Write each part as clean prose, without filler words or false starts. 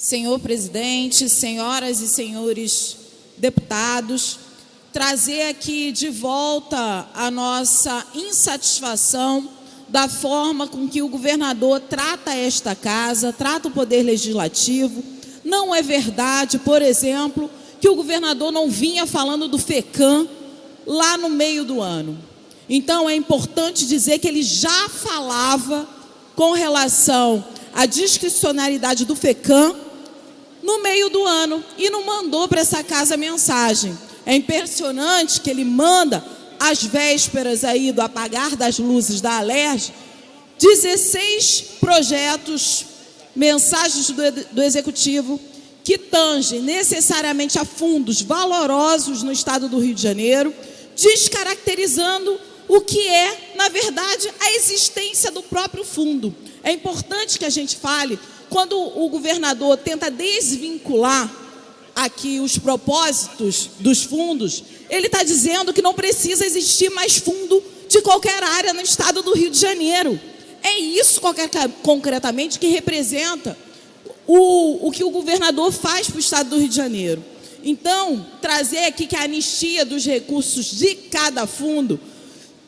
senhor presidente, senhoras e senhores deputados, trazer aqui de volta a nossa insatisfação da forma com que o governador trata esta casa, trata o Poder Legislativo. Não é verdade, por exemplo, que o governador não vinha falando do FECAM lá no meio do ano. Então, é importante dizer que ele já falava com relação à discricionariedade do FECAM no meio do ano e não mandou para essa casa mensagem. É impressionante que ele manda, às vésperas aí do apagar das luzes da Alerj, 16 projetos, mensagens do Executivo que tangem necessariamente a fundos valorosos no estado do Rio de Janeiro, descaracterizando o que é, na verdade, a existência do próprio fundo. É importante que a gente fale, quando o governador tenta desvincular aqui os propósitos dos fundos, ele está dizendo que não precisa existir mais fundo de qualquer área no estado do Rio de Janeiro. É isso, concretamente, que representa o que o governador faz para o estado do Rio de Janeiro. Então, trazer aqui que a anistia dos recursos de cada fundo,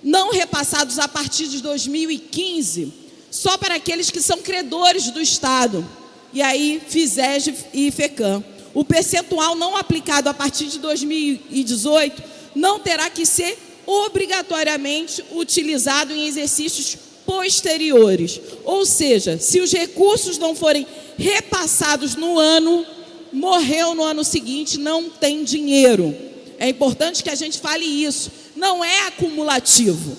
não repassados a partir de 2015, só para aqueles que são credores do Estado, e aí FISEG e FECAM. O percentual não aplicado a partir de 2018 não terá que ser obrigatoriamente utilizado em exercícios posteriores. Ou seja, se os recursos não forem repassados no ano, morreu no ano seguinte, não tem dinheiro. É importante que a gente fale isso. Não é acumulativo.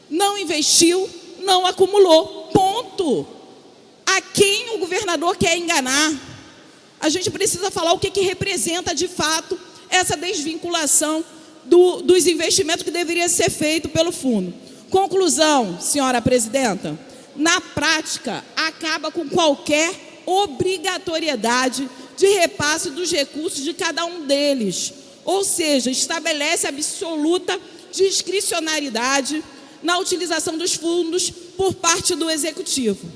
Não investiu, não acumulou. Ponto. A quem o governador quer enganar? A gente precisa falar o que representa de fato essa desvinculação dos investimentos que deveria ser feito pelo fundo. Conclusão, senhora presidenta, na prática acaba com qualquer obrigatoriedade de repasse dos recursos de cada um deles. Ou seja, estabelece absoluta discricionariedade na utilização dos fundos por parte do Executivo.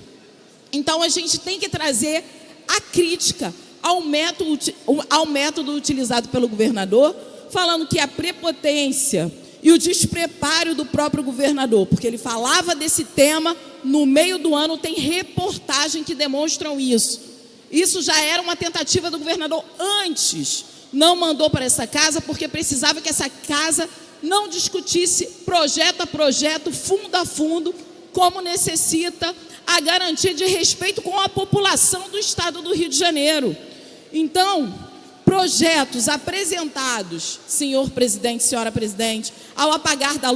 Então, a gente tem que trazer a crítica ao método utilizado pelo governador, falando que a prepotência e o despreparo do próprio governador, porque ele falava desse tema no meio do ano, tem reportagem que demonstram isso. Isso já era uma tentativa do governador antes, não mandou para essa casa, porque precisava que essa casa não discutisse projeto a projeto, fundo a fundo, como necessita a garantia de respeito com a população do estado do Rio de Janeiro. Então, projetos apresentados, senhor presidente, senhora presidente, ao apagar das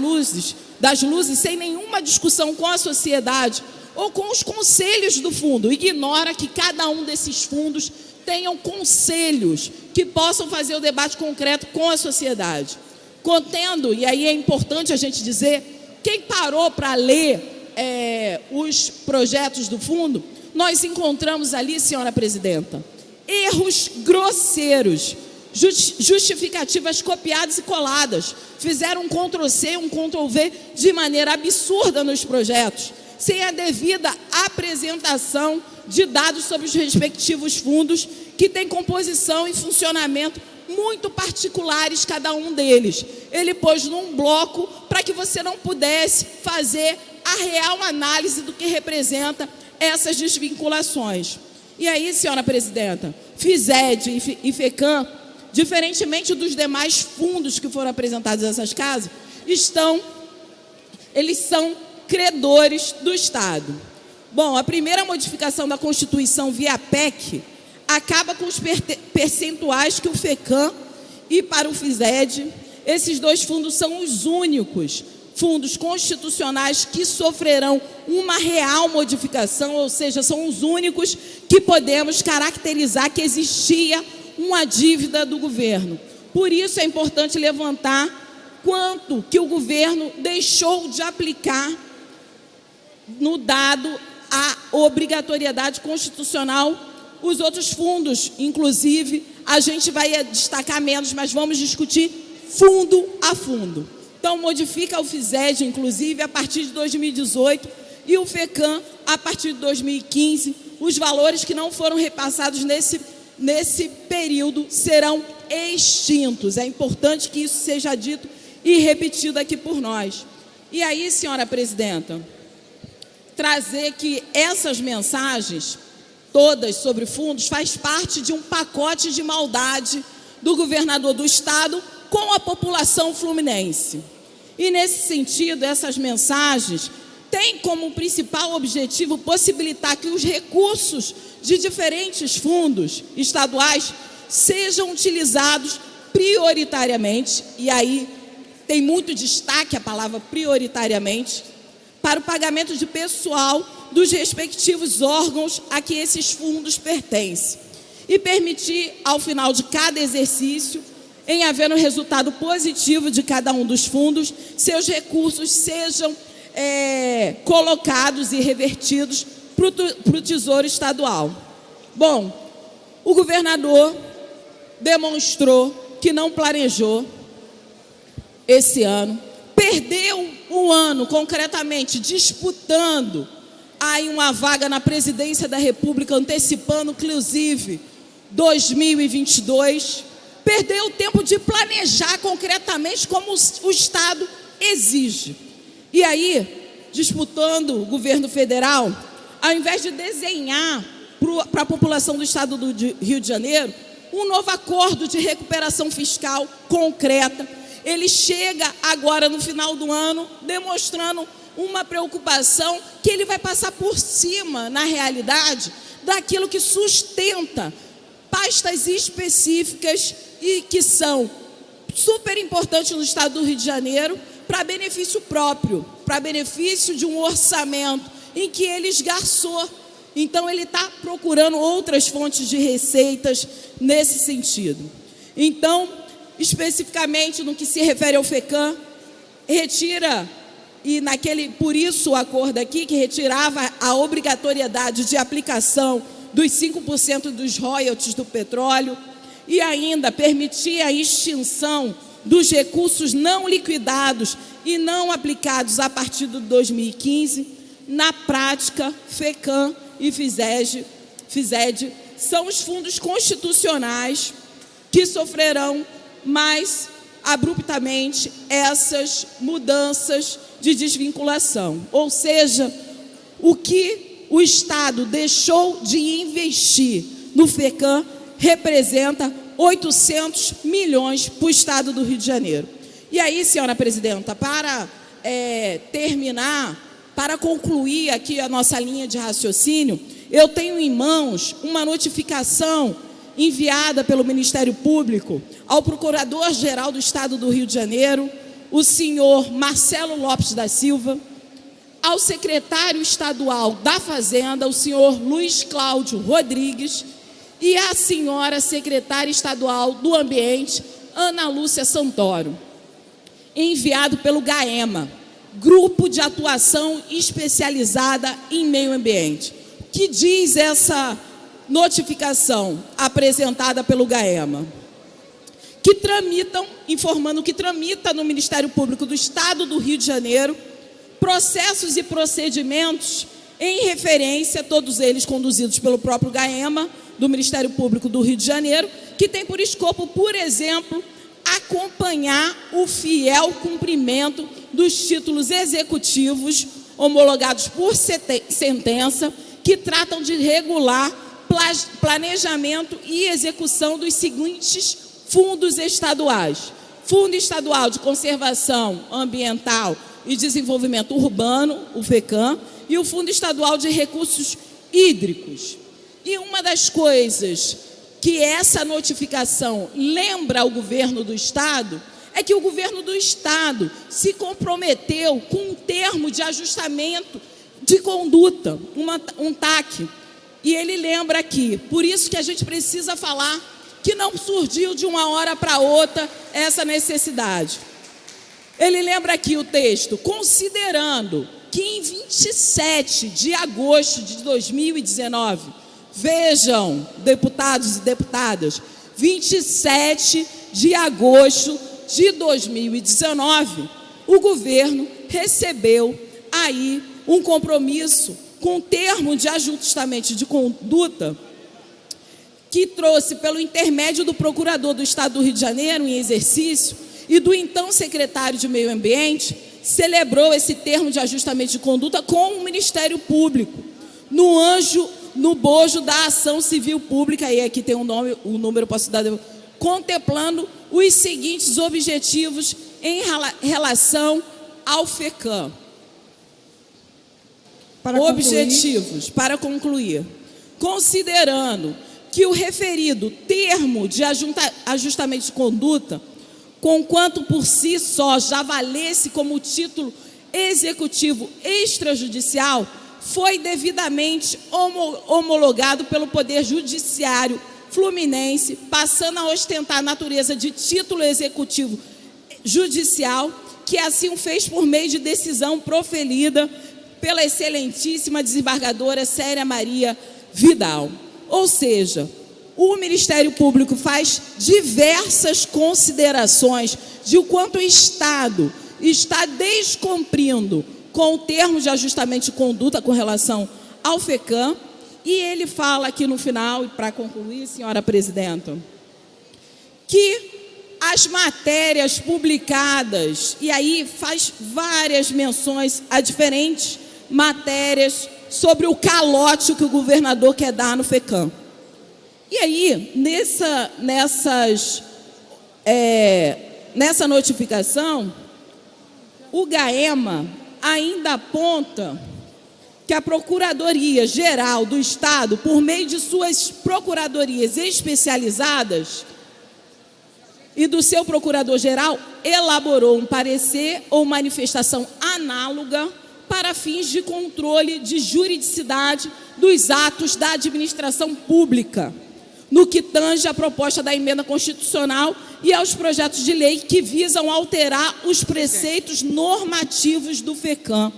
luzes, sem nenhuma discussão com a sociedade ou com os conselhos do fundo, ignora que cada um desses fundos tenham conselhos que possam fazer o debate concreto com a sociedade. Contendo, e aí é importante a gente dizer, quem parou para ler os projetos do fundo, nós encontramos ali, senhora presidenta, erros grosseiros, justificativas copiadas e coladas, fizeram um Ctrl+C, um Ctrl+V de maneira absurda nos projetos, sem a devida apresentação de dados sobre os respectivos fundos, que têm composição e funcionamento muito particulares, cada um deles. Ele pôs num bloco para que você não pudesse fazer a real análise do que representa essas desvinculações. E aí, senhora presidenta, FISEG e FECAM, diferentemente dos demais fundos que foram apresentados nessas casas, eles são credores do Estado. Bom, a primeira modificação da Constituição via PEC acaba com os percentuais que o FECAM e para o FISEG, esses dois fundos são os únicos fundos constitucionais que sofrerão uma real modificação, ou seja, são os únicos que podemos caracterizar que existia uma dívida do governo. Por isso é importante levantar quanto que o governo deixou de aplicar no dado a obrigatoriedade constitucional. Os outros fundos, inclusive, a gente vai destacar menos, mas vamos discutir fundo a fundo. Então, modifica o FISEG, inclusive, a partir de 2018 e o FECAM a partir de 2015, os valores que não foram repassados nesse período serão extintos. É importante que isso seja dito e repetido aqui por nós. E aí, senhora presidenta, trazer que essas mensagens, todas sobre fundos, faz parte de um pacote de maldade do governador do estado com a população fluminense. E nesse sentido, essas mensagens têm como principal objetivo possibilitar que os recursos de diferentes fundos estaduais sejam utilizados prioritariamente, e aí tem muito destaque a palavra prioritariamente, para o pagamento de pessoal dos respectivos órgãos a que esses fundos pertencem, e permitir, ao final de cada exercício, em havendo resultado positivo de cada um dos fundos, seus recursos sejam colocados e revertidos para o Tesouro Estadual. Bom, o governador demonstrou que não planejou esse ano, perdeu um ano, concretamente, disputando aí uma vaga na presidência da República, antecipando, inclusive, 2022, perdeu o tempo de planejar concretamente como o Estado exige. E aí, disputando o governo federal, ao invés de desenhar para a população do Estado do Rio de Janeiro um novo acordo de recuperação fiscal concreta, ele chega agora no final do ano demonstrando uma preocupação que ele vai passar por cima, na realidade, daquilo que sustenta pastas específicas e que são super importantes no estado do Rio de Janeiro para benefício próprio, para benefício de um orçamento em que ele esgarçou. Então, ele está procurando outras fontes de receitas nesse sentido. Então, especificamente no que se refere ao FECAM, retira, e por isso o acordo aqui, que retirava a obrigatoriedade de aplicação dos 5% dos royalties do petróleo, e ainda permitia a extinção dos recursos não liquidados e não aplicados a partir de 2015, na prática, FECAM e FISED são os fundos constitucionais que sofrerão mais abruptamente essas mudanças de desvinculação. Ou seja, o que o Estado deixou de investir no FECAM representa 800 milhões para o Estado do Rio de Janeiro. E aí, senhora presidenta, para terminar, para concluir aqui a nossa linha de raciocínio, eu tenho em mãos uma notificação enviada pelo Ministério Público ao Procurador-Geral do Estado do Rio de Janeiro, o senhor Marcelo Lopes da Silva, ao secretário estadual da Fazenda, o senhor Luiz Cláudio Rodrigues, e à senhora secretária estadual do Ambiente, Ana Lúcia Santoro, enviado pelo GAEMA, Grupo de Atuação Especializada em Meio Ambiente. O que diz essa notificação apresentada pelo GAEMA? Informando que tramita no Ministério Público do Estado do Rio de Janeiro processos e procedimentos em referência, todos eles conduzidos pelo próprio GAEMA, do Ministério Público do Rio de Janeiro, que tem por escopo, por exemplo, acompanhar o fiel cumprimento dos títulos executivos homologados por sentença, que tratam de regular planejamento e execução dos seguintes fundos estaduais: Fundo Estadual de Conservação Ambiental e Desenvolvimento Urbano, o FECAM, e o Fundo Estadual de Recursos Hídricos. E uma das coisas que essa notificação lembra ao governo do Estado é que o governo do Estado se comprometeu com um termo de ajustamento de conduta, um TAC. E ele lembra aqui, por isso que a gente precisa falar que não surgiu de uma hora para outra essa necessidade. Ele lembra aqui o texto, considerando que em 27 de agosto de 2019, vejam, deputados e deputadas, 27 de agosto de 2019, o governo recebeu aí um compromisso com termo de ajustamento de conduta que trouxe pelo intermédio do procurador do Estado do Rio de Janeiro em exercício e do então secretário de Meio Ambiente, celebrou esse termo de ajustamento de conduta com o Ministério Público, no bojo da ação civil pública, e aqui tem o número posso dar, contemplando os seguintes objetivos em relação ao FECAM. Para concluir, considerando que o referido termo de ajustamento de conduta, conquanto por si só já valesse como título executivo extrajudicial, foi devidamente homologado pelo Poder Judiciário Fluminense, passando a ostentar a natureza de título executivo judicial, que assim o fez por meio de decisão proferida pela excelentíssima desembargadora Célia Maria Vidal. Ou seja, o Ministério Público faz diversas considerações de o quanto o Estado está descumprindo com o termo de ajustamento de conduta com relação ao FECAM, e ele fala aqui no final, e para concluir, senhora presidenta, que as matérias publicadas, e aí faz várias menções a diferentes matérias sobre o calote que o governador quer dar no FECAM. E aí, nessa notificação, o GAEMA ainda aponta que a Procuradoria-Geral do Estado, por meio de suas procuradorias especializadas e do seu procurador-geral, elaborou um parecer ou manifestação análoga para fins de controle de juridicidade dos atos da administração pública, no que tange à proposta da emenda constitucional e aos projetos de lei que visam alterar os preceitos normativos do FECAM,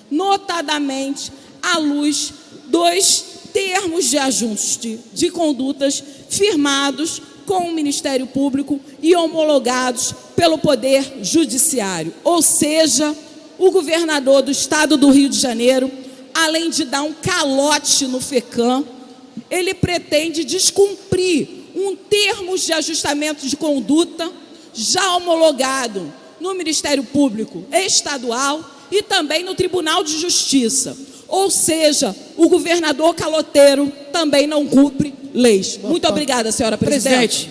notadamente à luz dos termos de ajuste de condutas firmados com o Ministério Público e homologados pelo Poder Judiciário. Ou seja, o governador do Estado do Rio de Janeiro, além de dar um calote no FECAM, ele pretende descumprir um termo de ajustamento de conduta já homologado no Ministério Público Estadual e também no Tribunal de Justiça. Ou seja, o governador caloteiro também não cumpre leis. Muito obrigada, senhora presidente.